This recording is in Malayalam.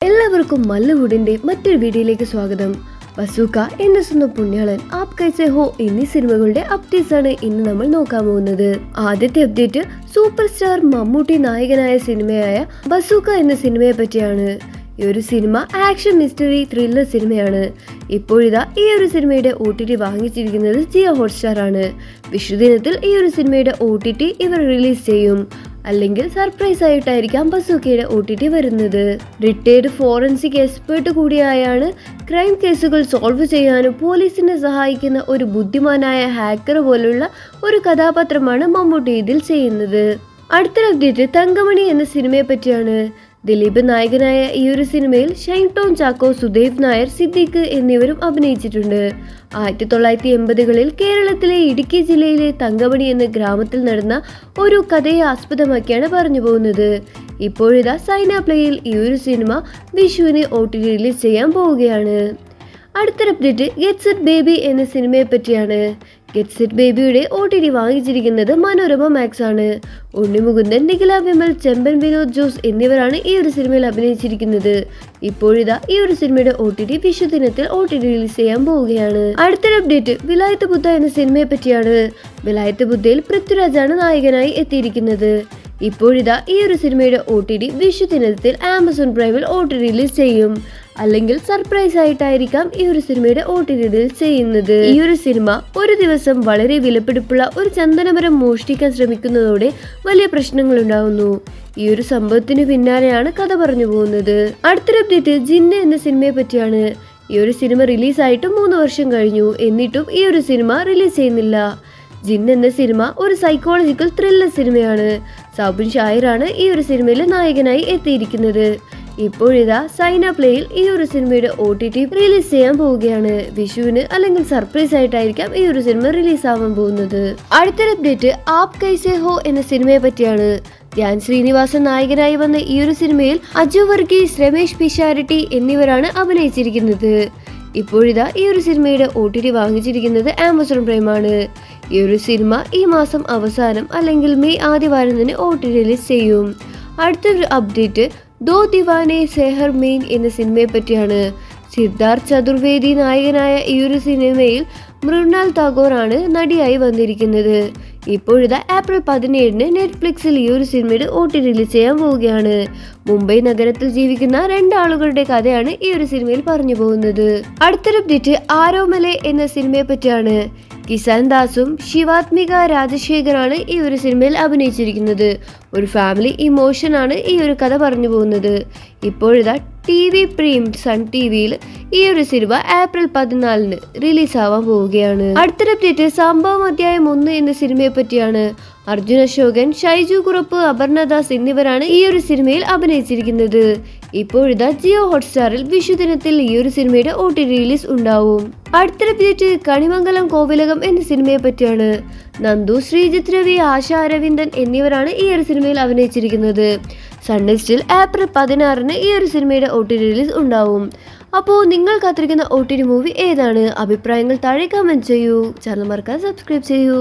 എല്ലാവർക്കും മല്ലുവുഡിന്റെ മറ്റൊരു വീഡിയോയിലേക്ക് സ്വാഗതം. ബസൂക്ക എന്ന സ്വന്തം പുണ്യാളൻ, ആപ് കൈസേ ഹോ എന്നീ സിനിമകളുടെ അപ്ഡേറ്റ്സ് ആണ് ഇന്ന് നമ്മൾ നോക്കാൻ പോകുന്നത്. ആദ്യത്തെ അപ്ഡേറ്റ് സൂപ്പർ സ്റ്റാർ മമ്മൂട്ടി നായകനായ സിനിമയായ ബസൂക്ക എന്ന സിനിമയെ പറ്റിയാണ്. ഈ ഒരു സിനിമ ആക്ഷൻ മിസ്റ്ററി ത്രില്ലർ സിനിമയാണ്. ഇപ്പോഴിതാ ഈ ഒരു സിനിമയുടെ OTT വാങ്ങിച്ചിരിക്കുന്നത് ജിയോ ഹോട്ട്സ്റ്റാർ ആണ്. വിഷുദിനത്തിൽ ഈ ഒരു സിനിമയുടെ OTT ഇവർ റിലീസ് ചെയ്യും. അല്ലെങ്കിൽ സർപ്രൈസ് ആയിട്ടായിരിക്കാം ബസൂക്കയുടെ OTT വരുന്നത്. റിട്ടയർഡ് ഫോറൻസിക് എക്സ്പേർട്ട് കൂടിയായാണ് ക്രൈം കേസുകൾ സോൾവ് ചെയ്യാനും പോലീസിനെ സഹായിക്കുന്ന ഒരു ബുദ്ധിമാനായ ഹാക്കർ പോലുള്ള ഒരു കഥാപാത്രമാണ് മമ്മൂട്ടി ഇതിൽ ചെയ്യുന്നത്. അടുത്ത അപ്ഡേറ്റ് തങ്കമണി എന്ന സിനിമയെ പറ്റിയാണ്. ദിലീപ് നായകനായ ഈ ഒരു സിനിമയിൽ ഷൈൻ ടോം ചാക്കോ, സുദേവ് നായർ, സിദ്ദീഖ് എന്നിവരും അഭിനയിച്ചിട്ടുണ്ട്. 1980കളിൽ കേരളത്തിലെ ഇടുക്കി ജില്ലയിലെ തങ്കമണി എന്ന ഗ്രാമത്തിൽ നടന്ന ഒരു കഥയെ ആസ്പദമാക്കിയാണ് പറഞ്ഞു പോകുന്നത്. ഇപ്പോഴിതാ സൈന പ്ലേയിൽ ഈ ഒരു സിനിമ വിഷുവിന് OTT റിലീസ് ചെയ്യാൻ പോവുകയാണ്. അടുത്തൊരു അപ്ഡേറ്റ് ഗെറ്റ് സെറ്റ് ബേബി എന്ന സിനിമയെ പറ്റിയാണ്. ഗെറ്റ് സെറ്റ് ബേബിയുടെ OTT വാങ്ങിച്ചിരിക്കുന്നത് മനോരമ മാക്സ് ആണ്. ഉണ്ണി മുകുന്ദൻ, നിഖില വിമൽ, ചെമ്പൻ വിനോദ് ജോസ് എന്നിവരാണ് ഈ ഒരു സിനിമയിൽ അഭിനയിച്ചിരിക്കുന്നത്. ഇപ്പോഴിതാ ഈ ഒരു സിനിമയുടെ OTT വിഷുദിനത്തിൽ OTT റിലീസ് ചെയ്യാൻ പോവുകയാണ്. അടുത്തൊരു അപ്ഡേറ്റ് വിലായത്ത് ബുദ്ധ എന്ന സിനിമയെ പറ്റിയാണ്. വിലായത്ത് ബുദ്ധയിൽ പൃഥ്വിരാജാണ് നായകനായി എത്തിയിരിക്കുന്നത്. ഇപ്പോഴിതാ ഈ ഒരു സിനിമയുടെ OTT വിഷുദിനത്തിൽ ആമസോൺ പ്രൈമിൽ OTT റിലീസ് ചെയ്യും. അല്ലെങ്കിൽ സർപ്രൈസ് ആയിട്ടായിരിക്കാം ഈ ഒരു സിനിമയുടെ OTT റിലീസ് ചെയ്യുന്നത്. ഈ ഒരു സിനിമ ഒരു ദിവസം വളരെ വിലപിടിപ്പുള്ള ഒരു ചന്ദനമരം മോഷ്ടിക്കാൻ ശ്രമിക്കുന്നതോടെ വലിയ പ്രശ്നങ്ങൾ ഉണ്ടാകുന്നു. ഈ ഒരു സംഭവത്തിന് പിന്നാലെയാണ് കഥ പറഞ്ഞു പോകുന്നത്. അടുത്തൊരു അപ്ഡേറ്റ് ജിന്ന് എന്ന സിനിമയെ പറ്റിയാണ്. ഈ ഒരു സിനിമ റിലീസായിട്ട് 3 വർഷം കഴിഞ്ഞു. എന്നിട്ടും ഈ ഒരു സിനിമ റിലീസ് ചെയ്യുന്നില്ല. ജിന്ന് എന്ന സിനിമ ഒരു സൈക്കോളജിക്കൽ ത്രില്ലർ സിനിമയാണ്. സാബുൻ ഷായറാണ് ഈ ഒരു സിനിമയിൽ നായകനായി എത്തിയിരിക്കുന്നത്. ഇപ്പോഴിതാ സൈന പ്ലേയിൽ ഈ ഒരു സിനിമയുടെ OTT റിലീസ് ചെയ്യാൻ പോവുകയാണ്. വിഷുവിന് അല്ലെങ്കിൽ സർപ്രൈസ് ആയിട്ടായിരിക്കാം ഈ ഒരു സിനിമ റിലീസ് ആവാൻ പോകുന്നത്. അടുത്തൊരു അപ്ഡേറ്റ് ആപ് കൈസേ ഹോ എന്ന സിനിമയെ പറ്റിയാണ്. ധ്യാൻ ശ്രീനിവാസൻ നായകനായി വന്ന ഈ ഒരു സിനിമയിൽ അജു വർഗീസ്, രമേശ് പിഷാരടി എന്നിവരാണ് അഭിനയിച്ചിരിക്കുന്നത്. ഇപ്പോഴിതാ ഈ ഒരു സിനിമയുടെ OTT വാങ്ങിച്ചിരിക്കുന്നത് ആമസോൺ പ്രൈം ആണ്. ഈ ഒരു സിനിമ ഈ മാസം അവസാനം അല്ലെങ്കിൽ മെയ് ആദ്യവാരം തന്നെ OTT റിലീസ് ചെയ്യും. അടുത്തൊരു അപ്ഡേറ്റ് ദോ ദിവാനെ സെഹർ മെയിൻ എന്ന സിനിമയെ പറ്റിയാണ്. സിദ്ധാർത്ഥ് ചതുർവേദി നായകനായ ഈ ഒരു സിനിമയിൽ മൃണാൽ ടാഗോർ ആണ് നടിയായി വന്നിരിക്കുന്നത്. ഇപ്പോഴിതാ ഏപ്രിൽ 17 നെറ്റ്ഫ്ലിക്സിൽ ഈ ഒരു സിനിമയുടെ OTT റിലീസ് ചെയ്യാൻ പോവുകയാണ്. മുംബൈ നഗരത്തിൽ ജീവിക്കുന്ന 2 ആളുകളുടെ കഥയാണ് ഈ ഒരു സിനിമയിൽ പറഞ്ഞു പോകുന്നത്. അടുത്തൊരു അപ്ഡേറ്റ് ആരോമലെ എന്ന സിനിമയെ പറ്റിയാണ്. കിസാൻ ദാസും ശിവാത്മിക രാജശേഖറാണ് ഈ ഒരു സിനിമയിൽ അഭിനയിച്ചിരിക്കുന്നത്. ഒരു ഫാമിലി ഇമോഷൻ ആണ് ഈ ഒരു കഥ പറഞ്ഞു പോകുന്നത്. ഇപ്പോഴിതാ TV പ്രീം സൺ TVയിൽ ഈ ഒരു സിനിമ ഏപ്രിൽ 14 റിലീസ് ആവാൻ പോവുകയാണ്. അടുത്തൊരു അപ്ഡേറ്റ് സംഭവം അധ്യായം 1 എന്ന സിനിമയെ പറ്റിയാണ്. അർജുൻ അശോകൻ, ഷൈജു കുറുപ്പ്, അപർണദാസ് എന്നിവരാണ് ഈ ഒരു സിനിമയിൽ അഭിനയിച്ചിരിക്കുന്നത്. ഇപ്പോഴിതാ ജിയോ ഹോട്ട്സ്റ്റാറിൽ വിഷുദിനത്തിൽ ഈ ഒരു സിനിമയുടെ OTT റിലീസ് ഉണ്ടാവും. അടുത്തൊരു അപ്ഡേറ്റ് കണിമംഗലം കോവിലകം എന്ന സിനിമയെ പറ്റിയാണ്. നന്ദു, ശ്രീജിത്ത് രവി, ആശ അരവിന്ദൻ എന്നിവരാണ് ഈ ഒരു സിനിമയിൽ അഭിനയിച്ചിരിക്കുന്നത്. സൺനെക്സ്റ്റിൽ ഏപ്രിൽ 16 ഈ ഒരു സിനിമയുടെ OTT റിലീസ് ഉണ്ടാവും. അപ്പോൾ നിങ്ങൾ കാത്തിരിക്കുന്ന OTT മൂവി ഏതാണ്? അഭിപ്രായങ്ങൾ താഴെ കമന്റ് ചെയ്യൂ. ചാനൽ മറക്കാതെ സബ്സ്ക്രൈബ് ചെയ്യൂ.